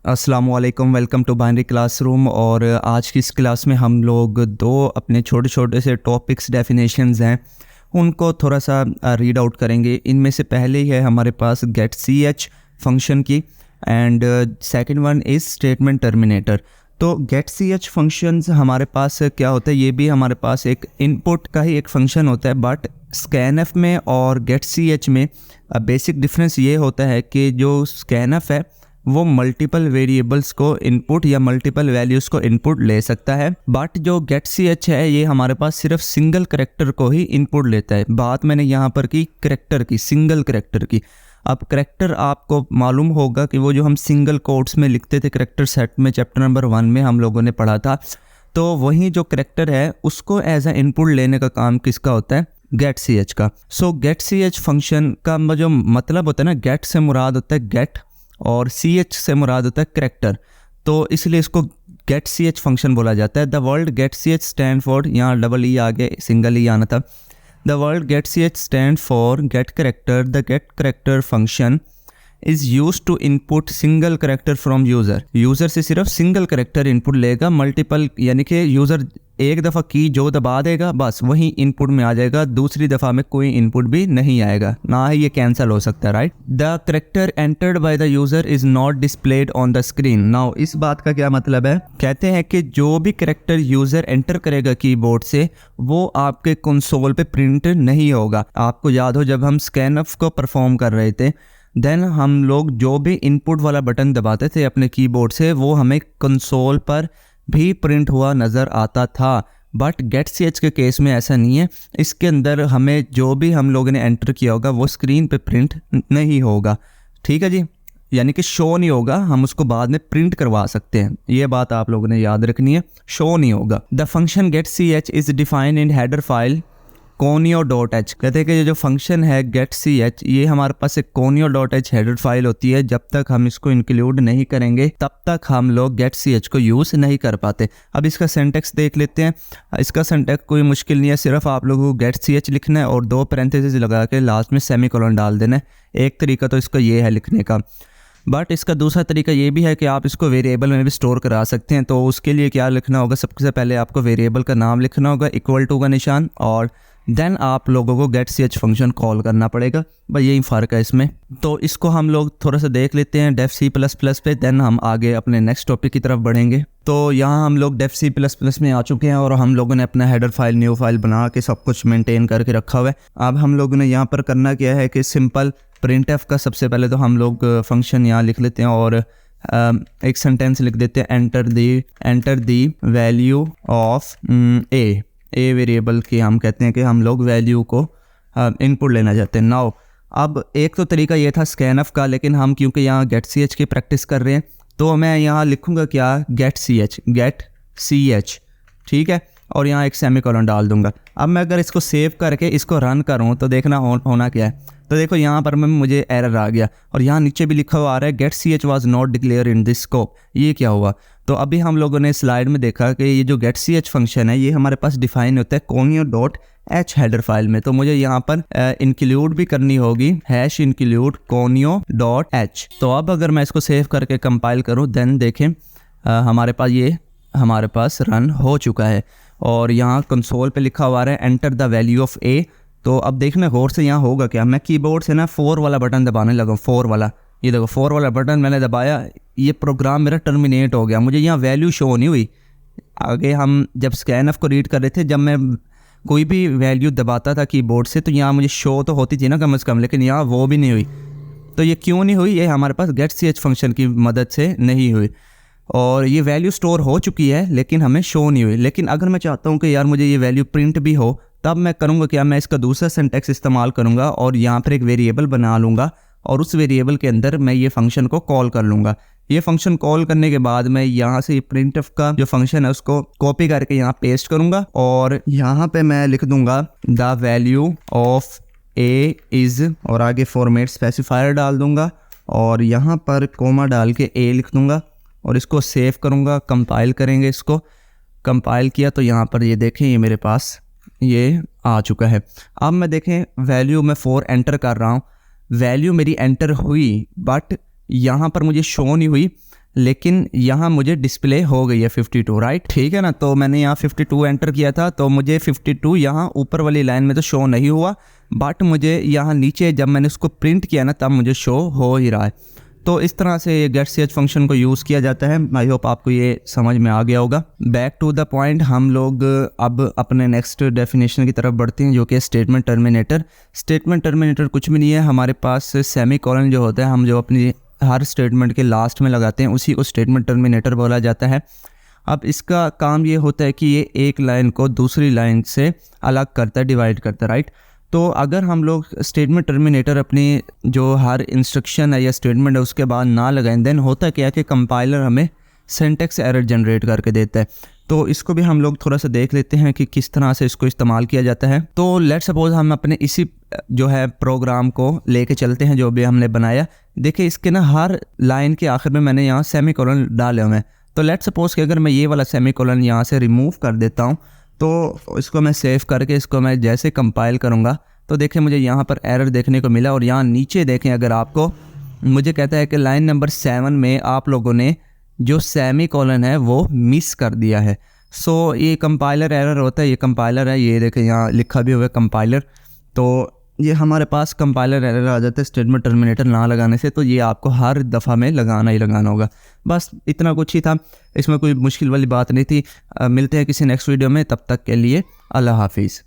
अस्सलाम वालेकुम, welcome to binary classroom. और आज की इस क्लास में हम लोग दो अपने छोटे छोटे से टॉपिक्स डेफिनेशंस हैं उनको थोड़ा सा रीड आउट करेंगे। इनमें से पहले ही है हमारे पास गेट सी एच फंक्शन की and second one is statement terminator. तो गेट सी एच फंक्शंस हमारे पास क्या होता है, ये भी हमारे पास एक इनपुट का ही एक फंक्शन होता है, बट स्कैनएफ में और गेट सी एच में बेसिक डिफरेंस ये होता है कि जो स्कैनएफ है वो मल्टीपल वेरिएबल्स को इनपुट या मल्टीपल वैल्यूज़ को इनपुट ले सकता है, बट जो गेट सी एच है ये हमारे पास सिर्फ सिंगल करैक्टर को ही इनपुट लेता है। बात मैंने यहाँ पर की करैक्टर की, सिंगल करैक्टर की। अब करैक्टर आपको मालूम होगा कि वो जो हम सिंगल कोट्स में लिखते थे करैक्टर सेट में, चैप्टर नंबर 1 में हम लोगों ने पढ़ा था, तो वही जो करैक्टर है उसको एज ए इनपुट लेने का काम किसका होता है, गेट सी एच का। So get C H function का जो मतलब होता है ना, गेट से मुराद होता है गेट और सी एच से मुराद होता है करैक्टर, तो इसलिए इसको गेट सी एच फंक्शन बोला जाता है। The word get C H stand for, यहाँ डबल ई आगे सिंगल ई आना था। The word get C H stand for get character. The get character function is use to input single character from user. User से सिर्फ single character input लेगा, multiple यानी कि user एक दफ़ा की जो दबा देगा बस वही इनपुट में आ जाएगा, दूसरी दफ़ा में कोई इनपुट भी नहीं आएगा, ना ही ये कैंसिल हो सकता है, right. The character entered by the user is not displayed on the screen. Now इस बात का क्या मतलब है, कहते हैं कि जो भी करैक्टर यूज़र एंटर करेगा कीबोर्ड से वो आपके कंसोल पे प्रिंट नहीं होगा। आपको याद हो जब हम स्कैनएफ को परफॉर्म कर रहे थे देन हम लोग जो भी इनपुट वाला बटन दबाते थे अपने कीबोर्ड से वो हमें कंसोल पर भी प्रिंट हुआ नज़र आता था, बट गेट सी एच के केस में ऐसा नहीं है। इसके अंदर हमें जो भी हम लोगों ने एंटर किया होगा वो स्क्रीन पे प्रिंट नहीं होगा, ठीक है जी, यानी कि शो नहीं होगा, हम उसको बाद में प्रिंट करवा सकते हैं, ये बात आप लोगों ने याद रखनी है, शो नहीं होगा। The function get C H is defined in header file conio.h। कहते हैं कि ये जो फंक्शन है गेट सी एच ये हमारे पास एक conio.h हेडर फाइल होती है। जब तक हम इसको इंक्लूड नहीं करेंगे तब तक हम लोग गेट सी एच को यूज़ नहीं कर पाते। अब इसका सिंटैक्स देख लेते हैं। इसका सिंटैक्स कोई मुश्किल नहीं है, सिर्फ आप लोगों को गेट सी एच लिखना है और 2 पैरेंथेसिस लगा के लास्ट में सेमीकोलन डाल देना है। एक तरीका तो इसका ये है लिखने का, बट इसका दूसरा तरीका ये भी है कि आप इसको वेरिएबल में भी स्टोर करा सकते हैं। तो उसके लिए क्या लिखना होगा, सबसे पहले आपको वेरिएबल का नाम लिखना होगा, इक्वल टू का निशान, और देन आप लोगों को get C H function call करना पड़ेगा। बस यही फ़र्क है इसमें। तो इसको हम लोग थोड़ा सा देख लेते हैं डेफ सी प्लस प्लस पे, देन हम आगे अपने नेक्स्ट टॉपिक की तरफ बढ़ेंगे। तो यहाँ हम लोग डेफ सी प्लस प्लस में आ चुके हैं और हम लोगों ने अपना हेडर फाइल, न्यू फाइल बना के सब कुछ मेंटेन करके रखा हुआ है। अब हम लोगों ने यहाँ पर करना क्या है कि सिंपल प्रिंट एफ का सबसे पहले तो हम लोग फंक्शन यहाँ लिख लेते हैं और एक सेंटेंस लिख देते हैं, enter the value of a variable की हम कहते हैं कि हम लोग वैल्यू को इनपुट लेना चाहते हैं। नाउ अब एक तो तरीका ये था स्कैनएफ का, लेकिन हम क्योंकि यहाँ गेट सी एच की प्रैक्टिस कर रहे हैं तो मैं यहाँ लिखूँगा क्या, गेट सी एच, ठीक है, और यहाँ एक सेमीकोलन डाल दूंगा। अब मैं अगर इसको सेव करके इसको रन करूँ तो देखना होना क्या है। तो देखो यहाँ पर मुझे एरर आ गया और यहाँ नीचे भी लिखा हुआ आ रहा है get C H was not declare in this scope. ये क्या हुआ, तो अभी हम लोगों ने स्लाइड में देखा कि ये जो गेट सी एच फंक्शन है ये हमारे पास डिफाइन होता है conio.h हेडर फाइल में। तो मुझे यहाँ पर इंक्लूड भी करनी होगी #include conio.h। तो अब अगर मैं इसको सेव करके कंपाइल करूँ देन देखें हमारे पास रन हो चुका है और यहाँ कंसोल पे लिखा हुआ है एंटर द वैल्यू ऑफ ए। तो अब देखना गौर से यहाँ होगा क्या, मैं कीबोर्ड से ना 4 वाला बटन दबाने लगा, 4 वाला, ये देखो 4 वाला बटन मैंने दबाया, ये प्रोग्राम मेरा टर्मिनेट हो गया, मुझे यहाँ वैल्यू शो नहीं हुई। आगे हम जब स्कैनएफ को रीड कर रहे थे, जब मैं कोई भी वैल्यू दबाता था कीबोर्ड से तो यहाँ मुझे शो तो होती थी ना कम से कम, लेकिन यहाँ वो भी नहीं हुई। तो ये क्यों नहीं हुई, ये हमारे पास गेट सी एच फंक्शन की मदद से नहीं हुई और ये वैल्यू स्टोर हो चुकी है लेकिन हमें शो नहीं हुई। लेकिन अगर मैं चाहता हूँ कि यार मुझे ये वैल्यू प्रिंट भी हो, तब मैं करूँगा क्या, मैं इसका दूसरा सिंटैक्स इस्तेमाल करूँगा और यहाँ पर एक वेरिएबल बना लूँगा और उस वेरिएबल के अंदर मैं ये फंक्शन को कॉल कर लूँगा। ये फंक्शन कॉल करने के बाद मैं यहाँ से प्रिंट एफ का जो फंक्शन है उसको कॉपी करके यहाँ पेस्ट करूँगा और यहाँ पे मैं लिख दूँगा the value of A is, और आगे फॉर्मेट स्पेसिफायर डाल दूँगा और यहाँ पर कोमा डाल के ए लिख दूँगा और इसको सेव करूँगा। कंपाइल करेंगे, इसको कंपाइल किया तो यहाँ पर ये देखें ये मेरे पास ये आ चुका है। अब मैं देखें वैल्यू मैं 4 एंटर कर रहा हूँ, वैल्यू मेरी एंटर हुई बट यहाँ पर मुझे शो नहीं हुई लेकिन यहाँ मुझे डिस्प्ले हो गई है 52, राइट, ठीक है ना। तो मैंने यहाँ 52 एंटर किया था, तो मुझे 52 यहाँ ऊपर वाली लाइन में तो शो नहीं हुआ, बट मुझे यहाँ नीचे जब मैंने उसको प्रिंट किया ना तब मुझे शो हो ही रहा है। तो इस तरह से ये getCH फंक्शन को यूज़ किया जाता है। आई होप आपको ये समझ में आ गया होगा। बैक टू द पॉइंट, हम लोग अब अपने नेक्स्ट डेफिनेशन की तरफ बढ़ते हैं, जो कि स्टेटमेंट टर्मिनेटर। स्टेटमेंट टर्मिनेटर कुछ भी नहीं है, हमारे पास सेमीकोलन जो होता है, हम जो अपनी हर स्टेटमेंट के लास्ट में लगाते हैं उसी को स्टेटमेंट टर्मिनेटर बोला जाता है। अब इसका काम ये होता है कि ये एक लाइन को दूसरी लाइन से अलग करता है, डिवाइड करता है, राइट। तो अगर हम लोग स्टेटमेंट टर्मिनेटर अपनी जो हर इंस्ट्रक्शन है या स्टेटमेंट है उसके बाद ना लगाएं, देन होता क्या है कि कंपाइलर हमें सिंटैक्स एरर जनरेट करके देता है। तो इसको भी हम लोग थोड़ा सा देख लेते हैं कि किस तरह से इसको इस्तेमाल किया जाता है। तो लेट्स सपोज हम अपने इसी जो है प्रोग्राम को लेके चलते हैं जो भी हमने बनाया। देखिए इसके ना हर लाइन के आखिर में मैंने यहाँ सेमीकोलन डाले हुए हैं। तो लेट्स सपोज कि अगर मैं ये वाला सेमीकोलन यहाँ से रिमूव कर देता हूँ, तो इसको मैं सेव करके इसको मैं जैसे कंपाइल करूँगा तो देखें मुझे यहाँ पर एरर देखने को मिला। और यहाँ नीचे देखें, अगर आपको, मुझे कहता है कि लाइन नंबर 7 में आप लोगों ने जो सेमीकोलन है वो मिस कर दिया है। सो ये कंपाइलर एरर होता है, ये कंपाइलर है, ये देखें यहाँ लिखा भी हुआ है कंपाइलर। तो ये हमारे पास कंपाइलर एरर आ जाता है स्टेटमेंट टर्मिनेटर ना लगाने से। तो ये आपको हर दफ़ा में लगाना ही लगाना होगा। बस इतना कुछ ही था, इसमें कोई मुश्किल वाली बात नहीं थी। मिलते हैं किसी नेक्स्ट वीडियो में, तब तक के लिए अल्लाह हाफिज़।